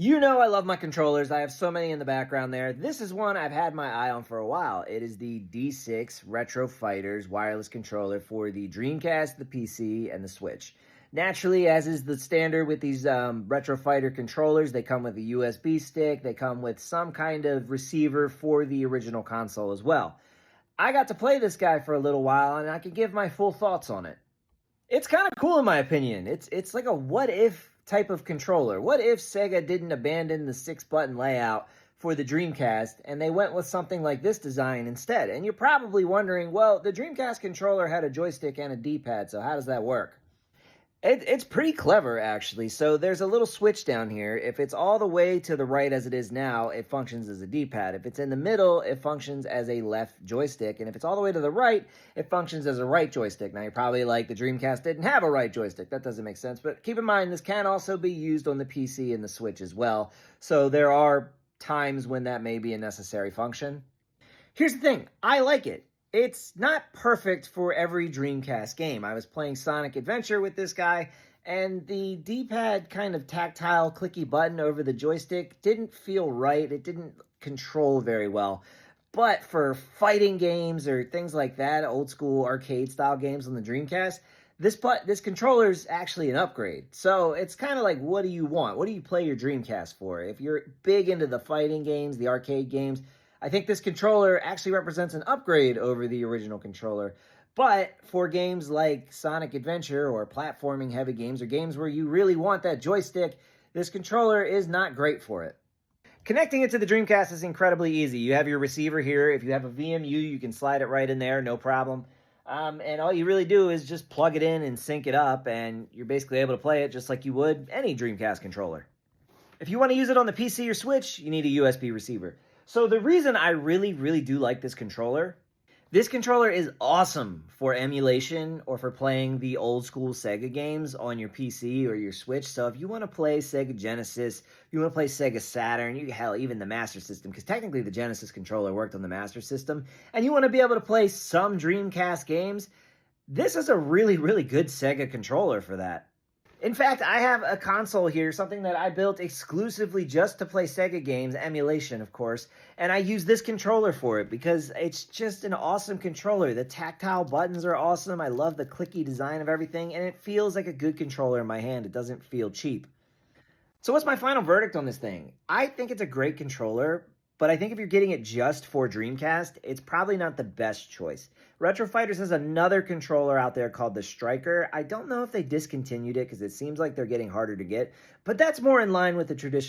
You know I love my controllers. I have so many in the background there. This is one I've had my eye on for a while. It is the D6 Retro Fighters wireless controller for the Dreamcast, the PC, and the Switch. Naturally, as is the standard with these Retro Fighter controllers, they come with a USB stick. They come with some kind of receiver for the original console as well. I got to play this guy for a little while, and I can give my full thoughts on it. It's kind of cool in my opinion. It's like a what if type of controller. What if Sega didn't abandon the 6-button layout for the Dreamcast and they went with something like this design instead? And you're probably wondering, well, the Dreamcast controller had a joystick and a D-pad, so how does that work? It's pretty clever, actually. So there's a little switch down here. If it's all the way to the right as it is now, it functions as a D-pad. If it's in the middle, it functions as a left joystick. And if it's all the way to the right, it functions as a right joystick. Now, you're probably like, the Dreamcast didn't have a right joystick. That doesn't make sense. But keep in mind, this can also be used on the PC and the Switch as well. So there are times when that may be a necessary function. Here's the thing. I like it. It's not perfect for every Dreamcast game. I was playing Sonic Adventure with this guy, and the D-pad kind of tactile clicky button over the joystick didn't feel right. It didn't control very well. But for fighting games or things like that, old school arcade style games on the Dreamcast, this controller is actually an upgrade. So it's kind of like, what do you want? What do you play your Dreamcast for? If you're big into the fighting games, the arcade games, I think this controller actually represents an upgrade over the original controller. But for games like Sonic Adventure or platforming heavy games or games where you really want that joystick, this controller is not great for it. Connecting it to the Dreamcast is incredibly easy. You have your receiver here. If you have a VMU, you can slide it right in there, no problem. And all you really do is just plug it in and sync it up, and you're basically able to play it just like you would any Dreamcast controller. If you want to use it on the PC or Switch, you need a USB receiver. So the reason I really do like this controller is awesome for emulation or for playing the old school Sega games on your PC or your Switch. So if you want to play Sega Genesis, if you want to play Sega Saturn, hell, even the Master System, because technically the Genesis controller worked on the Master System, and you want to be able to play some Dreamcast games, this is a really good Sega controller for that. In fact, I have a console here, something that I built exclusively just to play Sega games, emulation, of course, and I use this controller for it because it's just an awesome controller. The tactile buttons are awesome. I love the clicky design of everything, and it feels like a good controller in my hand. It doesn't feel cheap. So what's my final verdict on this thing? I think it's a great controller, but I think if you're getting it just for Dreamcast, it's probably not the best choice. Retro Fighters has another controller out there called the Striker. I don't know if they discontinued it because it seems like they're getting harder to get, but that's more in line with the traditional